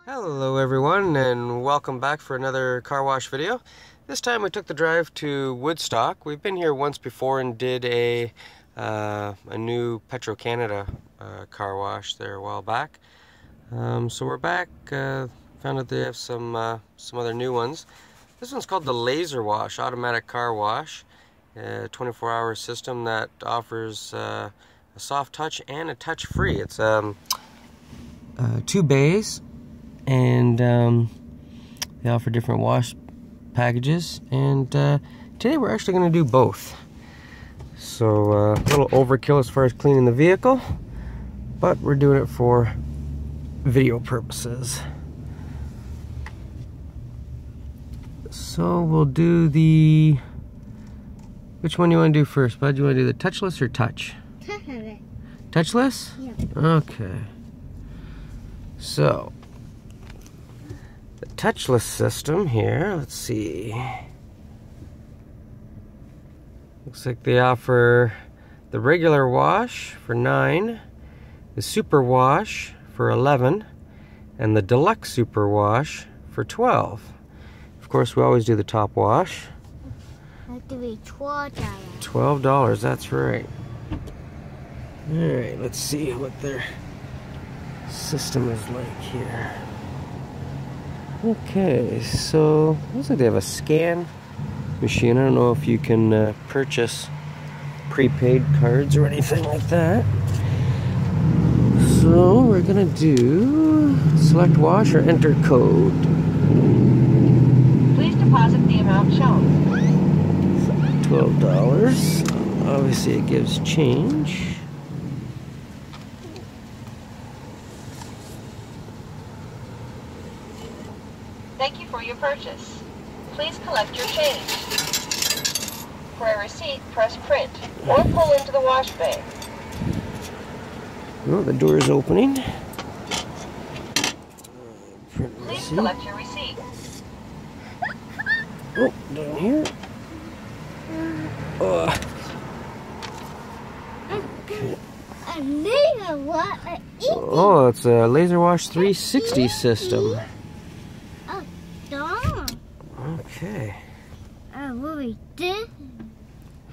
Hello everyone, and welcome back for another car wash video. This time we took the drive to Woodstock. We've been here once before and did a new Petro-Canada car wash there a while back. So we're back. Found out they have some other new ones. This one's called the Laserwash automatic car wash, a 24-hour system that offers a soft touch and a touch-free. It's 2 bays. And they offer different wash packages, and today we're actually going to do both. So a little overkill as far as cleaning the vehicle, but we're doing it for video purposes. So we'll do the... Which one do you want to do first, bud? Do you want to do the touchless or touch? Touchless. Touchless? Yeah. Okay. So the touchless system here, let's see. Looks like they offer the regular wash for $9, the super wash for $11, and the deluxe super wash for $12. Of course, we always do the top wash. That to be $12. $12, that's right. Alright, let's see what their system is like here. Okay, so looks like they have a scan machine. I don't know if you can purchase prepaid cards or anything like that. So we're gonna do select wash or enter code. Please deposit the amount shown. $12. Obviously it gives change. Thank you for your purchase. Please collect your change. For a receipt, press print or pull into the wash bay. Oh, the door is opening. Please collect your receipt. Oh, down here. Oh. Okay. Oh, it's a Laserwash 360 system. Okay. Really did.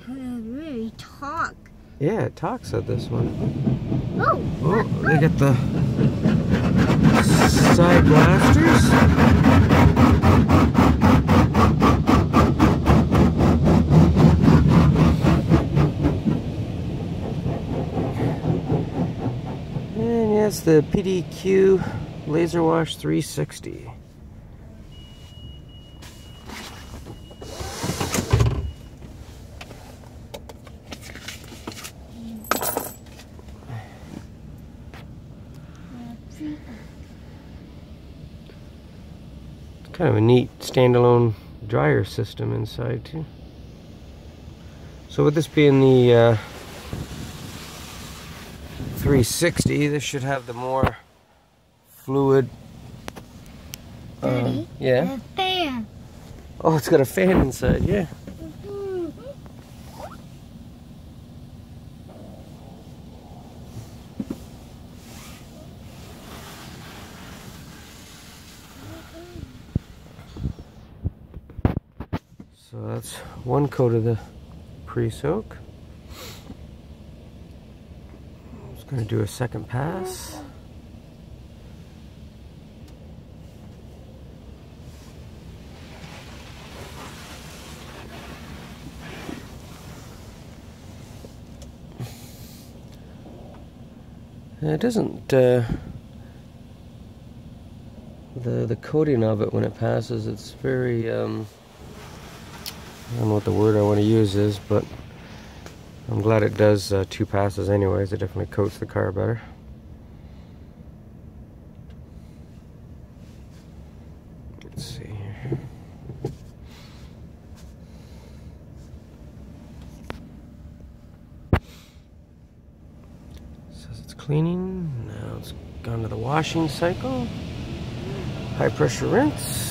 Really talk. Yeah, it talks at this one. Oh. Oh, they got the side blasters. And yes, the PDQ Laserwash 360. Kind of a neat standalone dryer system inside too. So with this being the 360, this should have the more fluid. Daddy, yeah. a fan. Oh, it's got a fan inside. Yeah. So that's one coat of the pre-soak. I'm just going to do a second pass. And it doesn't, the coating of it when it passes, it's very, I don't know what the word I want to use is, but I'm glad it does 2 passes anyways. It definitely coats the car better. Let's see here. Says it's cleaning. Now it's gone to the washing cycle. High pressure rinse.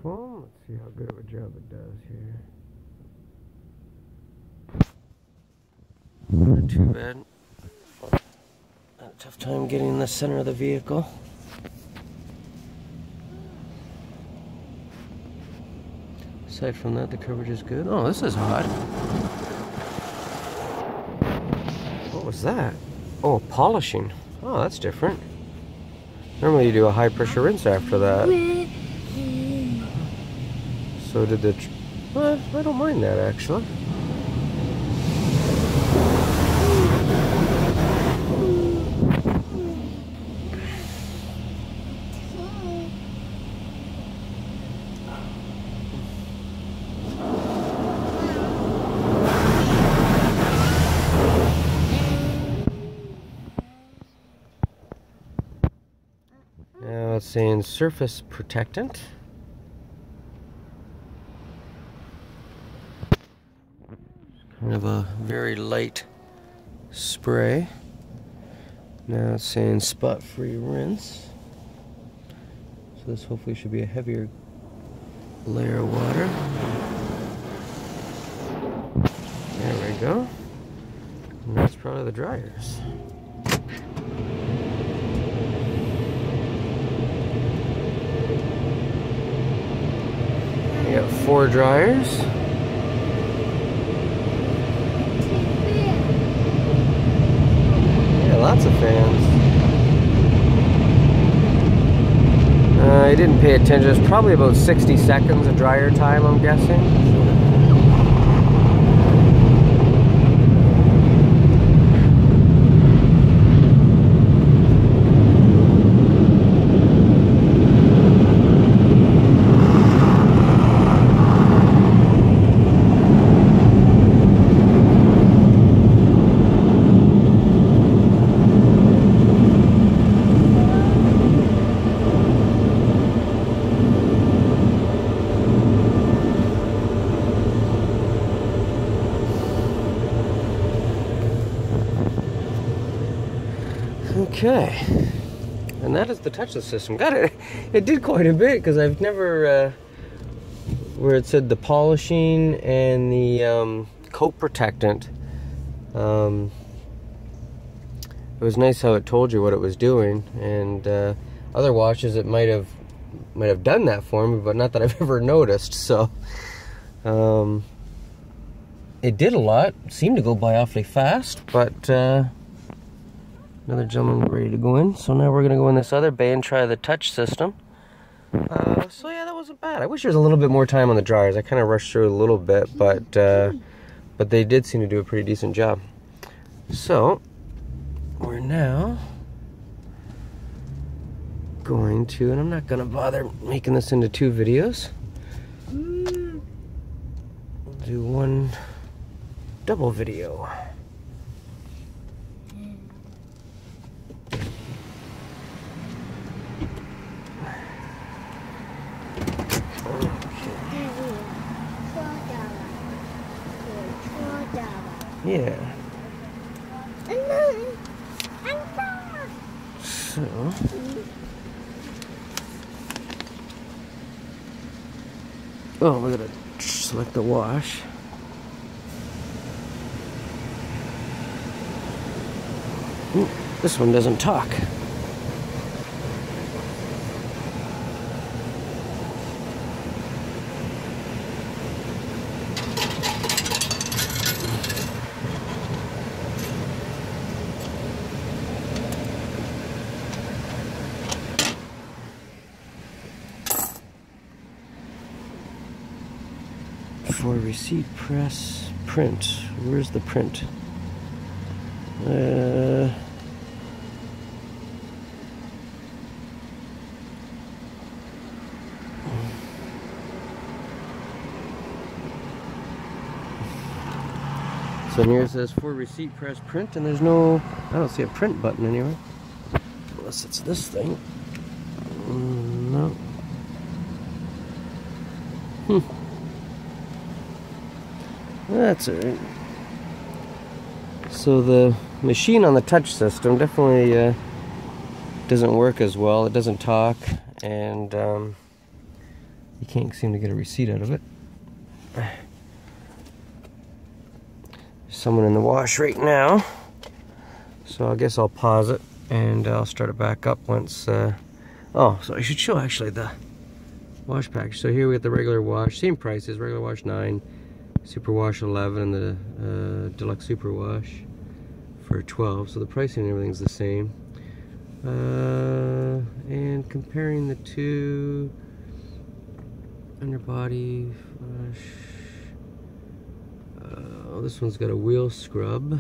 foam. Let's see how good of a job it does here. Not too bad. Had a tough time getting in the center of the vehicle. Aside from that, the coverage is good. Oh, this is hot. What was that? Oh, polishing. Oh, that's different. Normally you do a high pressure rinse after that. So did the... Well, I don't mind that actually. Now it's saying surface protectant. Kind of a very light spray. Now it's saying spot-free rinse. So this hopefully should be a heavier layer of water. There we go. And that's probably the dryers. We got 4 dryers. Yeah, lots of fans. I didn't pay attention. It's probably about 60 seconds of dryer time, I'm guessing. Okay, and that is the touchless system. Got it. It did quite a bit because I've never, where it said the polishing and the coat protectant. It was nice how it told you what it was doing, and other washes it might have done that for me, but not that I've ever noticed. So it did a lot. Seemed to go by awfully fast, but. Another gentleman ready to go in. So now we're going to go in this other bay and try the touch system. So yeah, that wasn't bad. I wish there was a little bit more time on the dryers. I kind of rushed through a little bit, but they did seem to do a pretty decent job. So we're now going to, and I'm not going to bother making this into 2 videos. We'll do one double video. Yeah. So. Oh, we're gonna select the wash. Ooh, this one doesn't talk. For receipt, press, print. Where's the print? So here it says for receipt, press, print, and there's no, I don't see a print button anywhere. Unless it's this thing. No. That's alright. So the machine on the touch system definitely doesn't work as well. It doesn't talk, and You can't seem to get a receipt out of it. There's someone in the wash right now. So I guess I'll pause it and I'll start it back up once. Oh, so I should show actually the wash package. So here we got the regular wash, same prices, regular wash 9, super wash 11, and the deluxe super wash for 12. So the pricing and everything's the same. And comparing the two, underbody wash. Oh, this one's got a wheel scrub.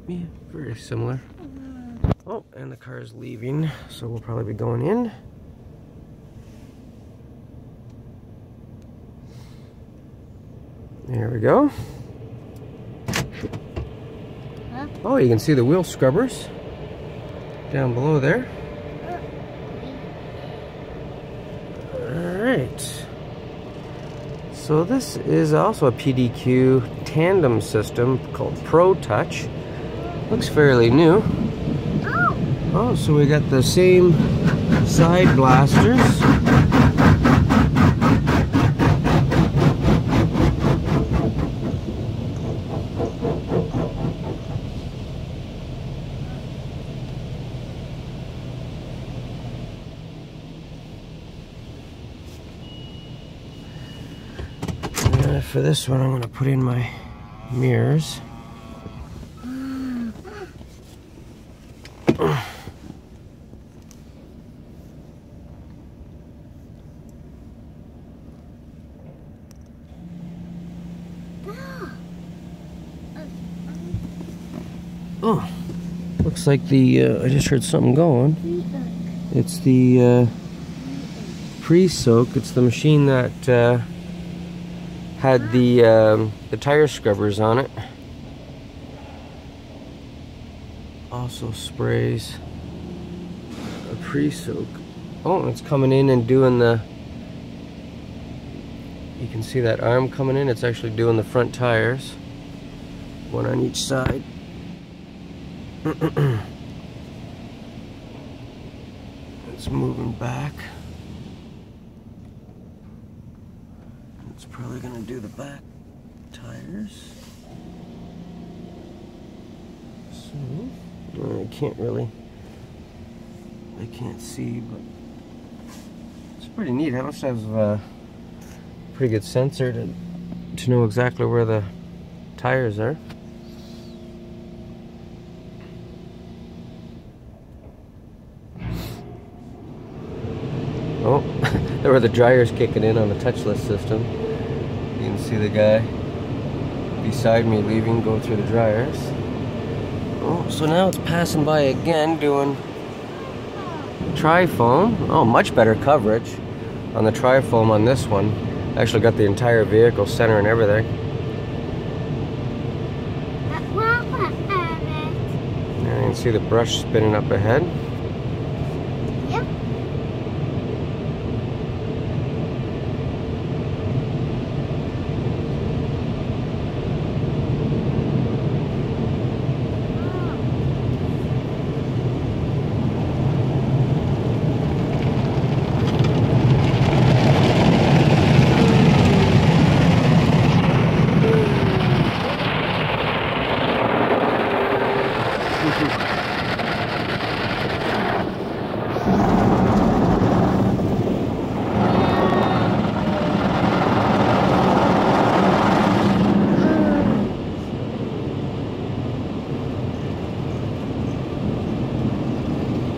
Yeah, very similar. Oh, and the car is leaving, so we'll probably be going in. There we go. Huh? Oh, you can see the wheel scrubbers down below there. Alright. So this is also a PDQ tandem system called Pro Touch. Looks fairly new. Oh, so we got the same side blasters. For this one, I'm going to put in my mirrors. Oh, looks like the, I just heard something going. It's the pre-soak. It's the machine that had the tire scrubbers on it. Also sprays a pre-soak. Oh, it's coming in and doing the, you can see that arm coming in. It's actually doing the front tires, one on each side. It's moving back. It's probably going to do the back tires. So, I can't see, but it's pretty neat. I must have a pretty good sensor to know exactly where the tires are. Oh, there were the dryers kicking in on the touchless system. You can see the guy beside me leaving, go through the dryers. Oh, so now it's passing by again doing tri-foam. Oh, much better coverage on the tri-foam on this one. Actually got the entire vehicle center and everything. Now you can see the brush spinning up ahead. Yep.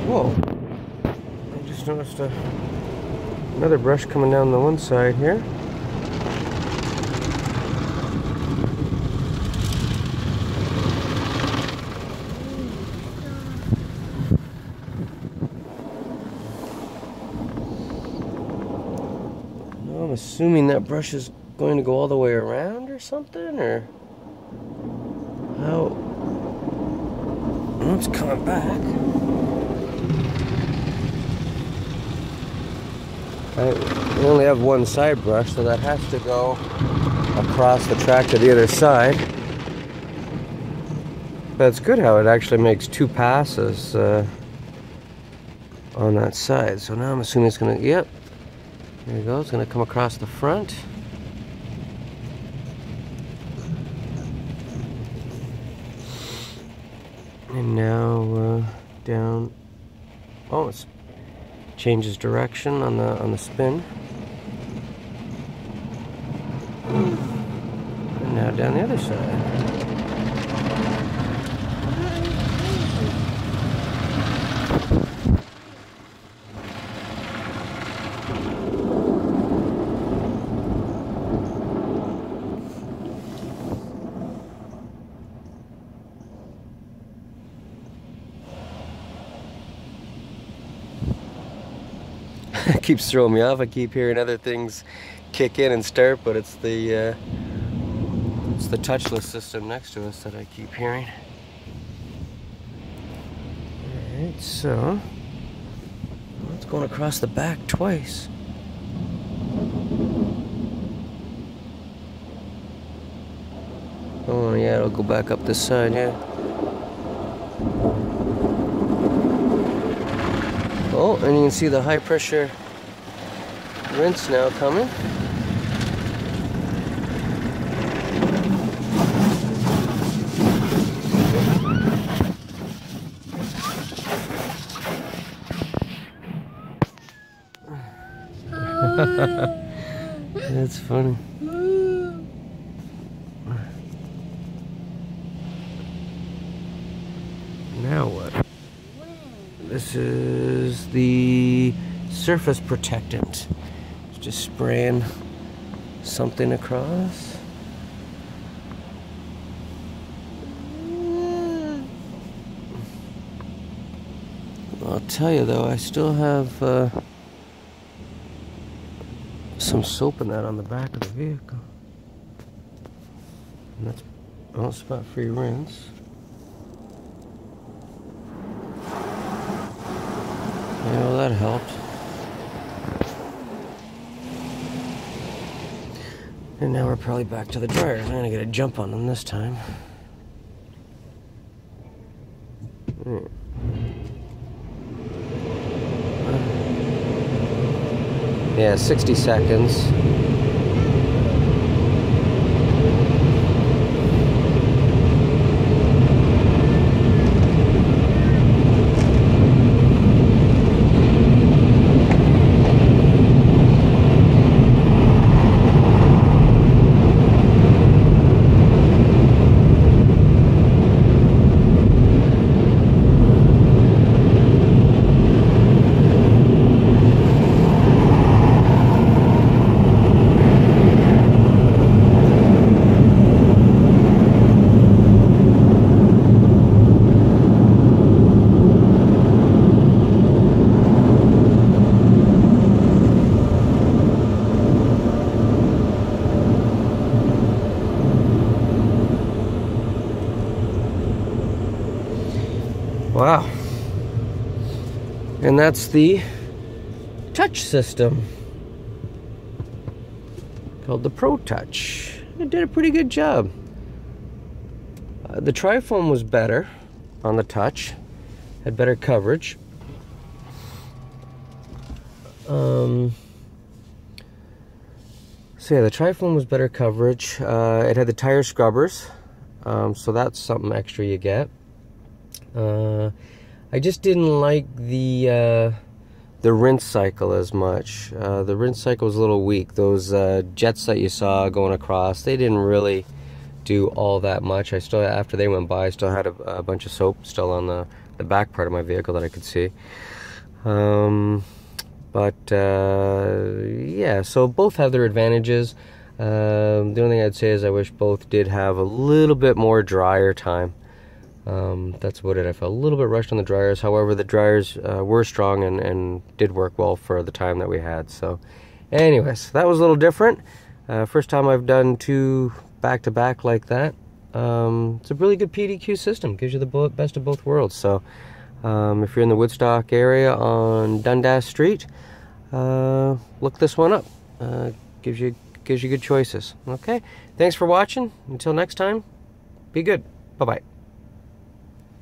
Whoa, I just noticed another brush coming down the one side here. I'm assuming that brush is going to go all the way around or something, or how? Oh, it's coming back. We only have one side brush, so that has to go across the track to the other side. But it's good how it actually makes 2 passes on that side. So now I'm assuming it's gonna, yep, there you go, it's gonna come across the front. And now down, oh, it changes direction on the spin. And now down the other side. It keeps throwing me off. I keep hearing other things kick in and start, but it's the touchless system next to us that I keep hearing. Alright, so it's going across the back twice. Oh yeah, it'll go back up this side, yeah. Oh, and you can see the high pressure rinse now coming. That's funny. Now what? This is the surface protectant. It's just spraying something across. I'll tell you though, I still have some soap in that on the back of the vehicle. And that's all spot free rinse. Yeah, well, that helped. And now we're probably back to the dryers. I'm gonna get a jump on them this time. Yeah, 60 seconds. Wow. And that's the touch system called the Pro Touch. It did a pretty good job. The trifoam was better on the touch, had better coverage. So yeah, the trifoam was better coverage. It had the tire scrubbers, so that's something extra you get. I just didn't like the rinse cycle as much. The rinse cycle was a little weak. Those jets that you saw going across, they didn't really do all that much. I still, after they went by, I still had a bunch of soap still on the back part of my vehicle that I could see. Yeah, so both have their advantages. The only thing I'd say is I wish both did have a little bit more dryer time. That's about it. I felt a little bit rushed on the dryers. However, the dryers were strong and did work well for the time that we had. So anyways, that was a little different. First time I've done 2 back-to-back like that. It's a really good PDQ system. Gives you the best of both worlds. So if you're in the Woodstock area on Dundas Street, look this one up. Gives you good choices. Okay, thanks for watching. Until next time, be good. Bye-bye.